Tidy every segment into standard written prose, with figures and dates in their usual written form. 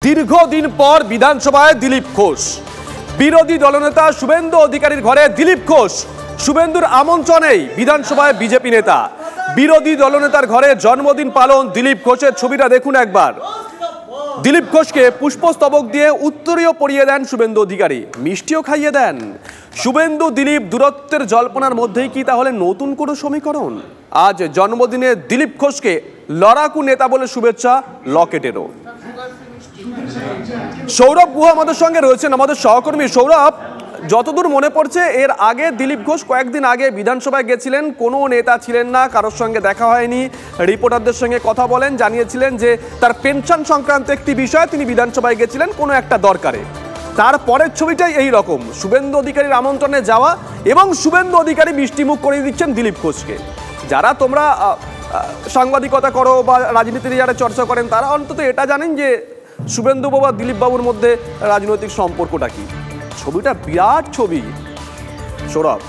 দীর্ঘদিন পর বিধানসভায় দিলীপ ঘোষ। বিরোধী দলনেতা শুভেন্দু অধিকারীর ঘরে দিলীপ ঘোষ। শুভেন্দুর আমন্ত্রণেই বিধানসভায় বিজেপি নেতা। বিরোধী দলনেতার ঘরে জন্মদিন পালন দিলীপ ঘোষের ছবিটা দেখুন একবার। দিলীপ ঘোষকে পুষ্পস্তবক দিয়ে উত্তরীয় পরিয়ে দেন শুভেন্দু অধিকারী, মিষ্টিও খাইয়ে দেন। শুভেন্দু দিলীপ দূরত্বের জল্পনার মধ্যেই কি তাহলে নতুন কোনো সমীকরণ? আজ জন্মদিনে দিলীপ ঘোষকে লড়াকু নেতা বলে শুভেচ্ছা লকেটেরও। সৌরভ গুহ আমাদের সঙ্গে রয়েছেন, আমাদের সহকর্মী। সৌরভ, যতদূর মনে পড়ছে এর আগে দিলীপ ঘোষ কয়েকদিন আগে বিধানসভায় গেছিলেন, কোনো নেতা ছিলেন না, কারোর সঙ্গে দেখা হয়নি, রিপোর্টারদের সঙ্গে কথা বলেন, জানিয়েছিলেন যে তার পেনশন সংক্রান্ত একটি বিষয় তিনি বিধানসভায় গেছিলেন কোনো একটা দরকারে। তারপরের ছবিটাই এই রকম, শুভেন্দু অধিকারীর আমন্ত্রণে যাওয়া এবং শুভেন্দু অধিকারী মিষ্টিমুখ করিয়ে দিচ্ছেন দিলীপ ঘোষকে। যারা তোমরা সাংবাদিকতা করো বা রাজনীতিতে যারা চর্চা করেন তারা অন্তত এটা জানেন যে শুভেন্দু বাবু দিলীপ বাবুর মধ্যে রাজনৈতিক সম্পর্কটা কি। ছবিটা বিরাট ছবি। সৌরভ,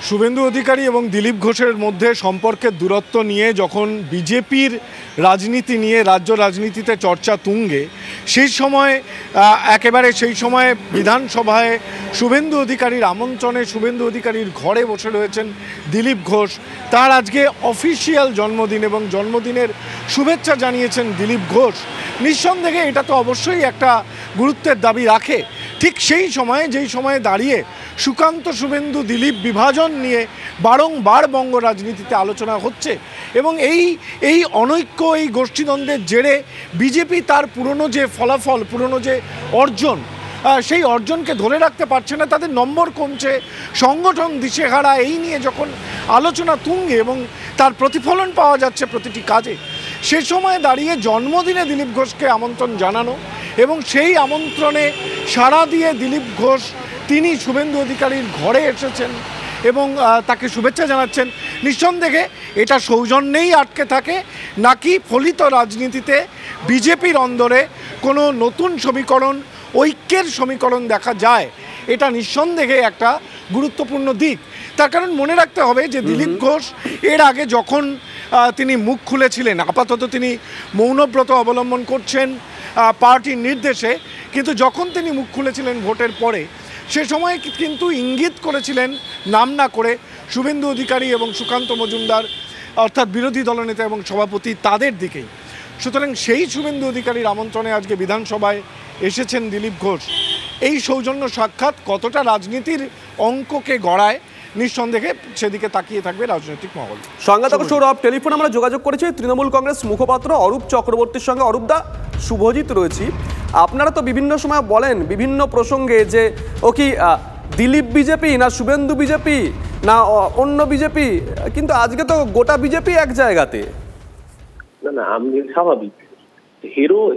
শুভেন্দু অধিকারী এবং দিলীপ ঘোষের মধ্যে সম্পর্কের দূরত্ব নিয়ে যখন বিজেপির রাজনীতি নিয়ে রাজ্য রাজনীতিতে চর্চা তুঙ্গে, সেই সময়ে বিধানসভায় শুভেন্দু অধিকারীর আমন্ত্রণে শুভেন্দু অধিকারীর ঘরে বসে রয়েছেন দিলীপ ঘোষ। তার আজকে অফিসিয়াল জন্মদিন এবং জন্মদিনের শুভেচ্ছা জানিয়েছেন দিলীপ ঘোষ। নিঃসন্দেহে এটা তো অবশ্যই একটা গুরুত্বের দাবি রাখে। ঠিক সেই সময়ে যেই সময়ে দাঁড়িয়ে সুকান্ত শুভেন্দু দিলীপ বিভাজন নিয়ে বারংবার বঙ্গ রাজনীতিতে আলোচনা হচ্ছে এবং এই অনৈক্য, এই গোষ্ঠীদ্বন্দ্বের জেরে বিজেপি তার পুরনো যে ফলাফল, পুরনো যে অর্জন, সেই অর্জনকে ধরে রাখতে পারছে না, তাদের নম্বর কমছে, সংগঠন দিশেহারা, এই নিয়ে যখন আলোচনা তুঙ্গে এবং তার প্রতিফলন পাওয়া যাচ্ছে প্রতিটি কাজে, সে সময় দাঁড়িয়ে জন্মদিনে দিলীপ ঘোষকে আমন্ত্রণ জানানো এবং সেই আমন্ত্রণে সাড়া দিয়ে দিলীপ ঘোষ তিনি শুভেন্দু অধিকারীর ঘরে এসেছেন এবং তাকে শুভেচ্ছা জানাচ্ছেন। নিঃসন্দেহে এটা সৌজন্যেই আটকে থাকে নাকি ফলিত রাজনীতিতে বিজেপির অন্দরে কোনো নতুন সমীকরণ, ঐক্যের সমীকরণ দেখা যায়, এটা নিঃসন্দেহে একটা গুরুত্বপূর্ণ দিক। তার কারণ মনে রাখতে হবে যে দিলীপ ঘোষ এর আগে যখন তিনি মুখ খুলেছিলেন, আপাতত তিনি মৌনব্রত অবলম্বন করছেন পার্টির নির্দেশে, কিন্তু যখন তিনি মুখ খুলেছিলেন ভোটের পরে, সে সময় কিন্তু ইঙ্গিত করেছিলেন নাম না করে শুভেন্দু অধিকারী এবং সুকান্ত মজুমদার, অর্থাৎ বিরোধী দলনেতা এবং সভাপতি, তাদের দিকেই। সুতরাং সেই শুভেন্দু অধিকারীর আমন্ত্রণে আজকে বিধানসভায় এসেছেন দিলীপ ঘোষ। এই সৌজন্য সাক্ষাৎ কতটা রাজনীতির অঙ্ককে গড়ায়, নিঃসন্দেহে সেদিকে তাকিয়ে থাকবে রাজনৈতিক মহল। সঙ্গে থাকো সৌরভ। টেলিফোনে আমরা যোগাযোগ করেছি তৃণমূল কংগ্রেস মুখপাত্র অরূপ চক্রবর্তীর সঙ্গে। অরূপদা, শুভজিৎ রয়েছি। আপনারা তো বিভিন্ন সময় বলেন বিভিন্ন প্রসঙ্গে যে ও কি দিলীপ বিজেপি না শুভেন্দু বিজেপি না অন্য বিজেপি, কিন্তু আজকে তো গোটা বিজেপি এক জায়গাতে। না, আমি স্বাভাবিক,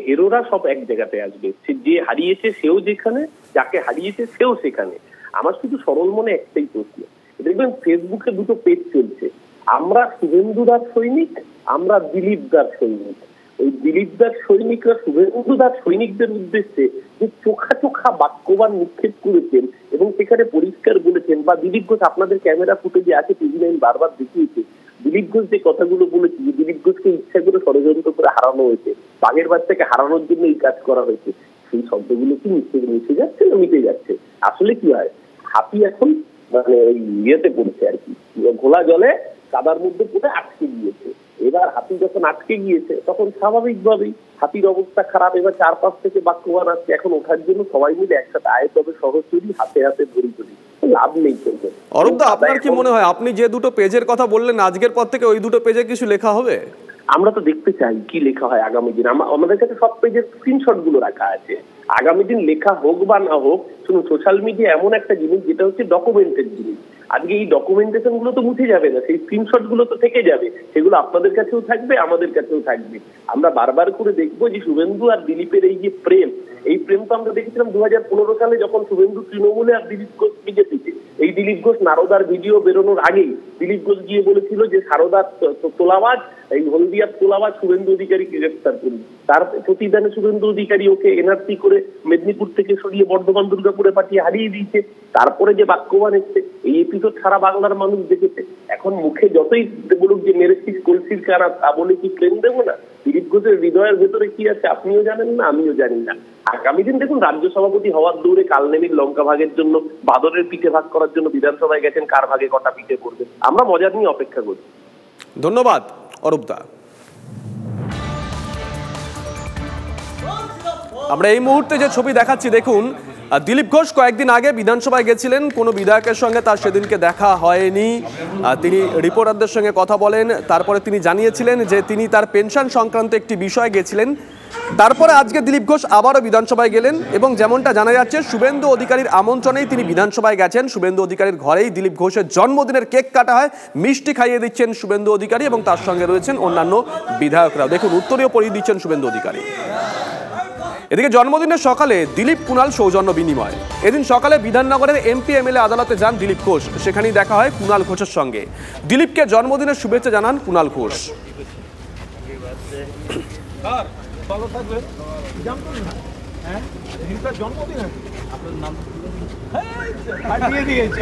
হেরোরা সব এক জায়গাতে আসবে। যে হারিয়েছে সেও যেখানে, যাকে হারিয়েছে সেও সেখানে। আমার শুধু সরল মনে একটাই প্রশ্ন, দেখবেন ফেসবুকে দুটো পেজ চলছে, আমরা শুভেন্দুদার সৈনিক, আমরা দিলীপদার সৈনিক। ওই দিলীপদার সৈনিকরা শুভেন্দুদার সৈনিকদের উদ্দেশ্যে যে চোখা চোখা বাক্যবান নিক্ষেপ করেছেন এবং সেখানে পরিষ্কার বলেছেন, বা দিলীপ ঘোষ আপনাদের ক্যামেরা ফুটেজে আছে, টিভি9 বারবার দেখিয়েছে, দিলীপ ঘোষ যে কথাগুলো বলেছে যে দিলীপ ঘোষকে ইচ্ছা করে ষড়যন্ত্র করে হারানো হয়েছে, বাঘের বাচ্চাকে হারানোর জন্য এই কাজ করা হয়েছে, সেই শব্দগুলো কি মিশে যাচ্ছে না মিটে যাচ্ছে? আসলে কি হয়, হাতি এখন মানে ওই ইয়েতে পড়েছে আর কি, ঘোলা জলে কাদার মধ্যে পড়ে আটকে গিয়েছে। এবার হাতি যখন আটকে গিয়েছে তখন স্বাভাবিকভাবেই হাতির অবস্থা খারাপ। এবার 4-5 থেকে বাক্যবান আসছে, এখন ওঠার জন্য সবাই মিলে একসাথে আয়, তবে সহচরী হাতে হাতে ধরি ধরি, লাভ নেই চলবে। অরূপদা, আপনার কি মনে হয় আপনি যে দুটো পেজের কথা বললেন আজকের পর থেকে ওই দুটো পেজে কিছু লেখা হবে? আমরা তো দেখতে চাই কি লেখা হয় আগামী দিন। আমাদের কাছে সব পেজের স্ক্রিনশট গুলো রাখা আছে। আগামী দিন লেখা হোক বা না হোক, শুনুন, সোশ্যাল মিডিয়া এমন একটা জিনিস যেটা হচ্ছে ডকুমেন্টেড জিনিস। আজকে এই ডকুমেন্টেশন গুলো তো মুছে যাবে না, সেই স্ক্রিনশট গুলো তো থেকে যাবে, সেগুলো আপনাদের কাছেও থাকবে, আমাদের কাছেও থাকবে। আমরা বারবার করে দেখবো যে শুভেন্দু আর দিলীপের এই যে প্রেম, এই প্রেম তো আমরা দেখেছিলাম 2015 সালে যখন শুভেন্দু তৃণমূলে আর দিলীপ ঘোষ বিজেপিতে। এই দিলীপ ঘোষ নারদার ভিডিও বেরোনোর আগেই দিলীপ ঘোষ গিয়ে বলেছিল যে সারদার তোলাবাজ, এই হলদিয়ার তোলাবাজ শুভেন্দু অধিকারীকে গ্রেফতার করুন। তার প্রতিদানে শুভেন্দু অধিকারী ওকে এনআরসি করে মেদিনীপুর থেকে সরিয়ে বর্ধমান দুর্গাপুরে পাঠিয়ে হারিয়ে দিয়েছে। তারপরে যে বাক্যবান এসছে, এই এপিসোড সারা বাংলার মানুষ দেখেছে। এখন এখন মুখে যতই বলুক যে মেরেছিস কলসির কারা, তা বলে কি প্লেন দেবো না? দিলীপ ঘোষের হৃদয়ের ভেতরে কি আছে আপনিও জানেন না, আমিও জানি না। আগামী দিন দেখুন রাজ্য সভাপতি হওয়ার দৌড়ে কালনেমির লঙ্কা ভাগের জন্য, বাদরের পিঠে ভাগ করার জন্য বিধানসভায় গেছেন, কার ভাগে কটা পিঠে করবে আমরা মজা নিয়ে অপেক্ষা করছি। ধন্যবাদ অরূপদা। আমরা এই মুহূর্তে যে ছবি দেখাচ্ছি দেখুন, দিলীপ ঘোষ কয়েকদিন আগে বিধানসভায় গেছিলেন, কোনো বিধায়কের সঙ্গে তার সেদিনকে দেখা হয়নি। তিনি রিপোর্টারদের সঙ্গে কথা বলেন, তারপরে তিনি জানিয়েছিলেন যে তিনি তার পেনশন সংক্রান্ত একটি বিষয়ে গেছিলেন। তারপরে আজকে দিলীপ ঘোষ আবারও বিধানসভায় গেলেন এবং যেমনটা জানা যাচ্ছে শুভেন্দু অধিকারীর আমন্ত্রণেই তিনি বিধানসভায় গেছেন। শুভেন্দু অধিকারীর ঘরেই দিলীপ ঘোষের জন্মদিনের কেক কাটা হয়, মিষ্টি খাইয়ে দিচ্ছেন শুভেন্দু অধিকারী এবং তার সঙ্গে রয়েছেন অন্যান্য বিধায়করাও। দেখুন উত্তরীয় পরিয়ে দিচ্ছেন শুভেন্দু অধিকারী। এদিকে জন্মদিনের সকালে দিলীপ কুণাল সৌজন্য বিনিময়। এদিন সকালে বিধাননগরের এমপি এমএলএ আদালতে যান দিলীপ ঘোষ, সেখানেই দেখা হয় কুণাল ঘোষের সঙ্গে। দিলীপকে জন্মদিনের শুভেচ্ছা জানান কুণাল ঘোষ। ভালো থাকবেন। হ্যাঁ জন্মদিন আপনার নাম দিয়ে দিয়েছে।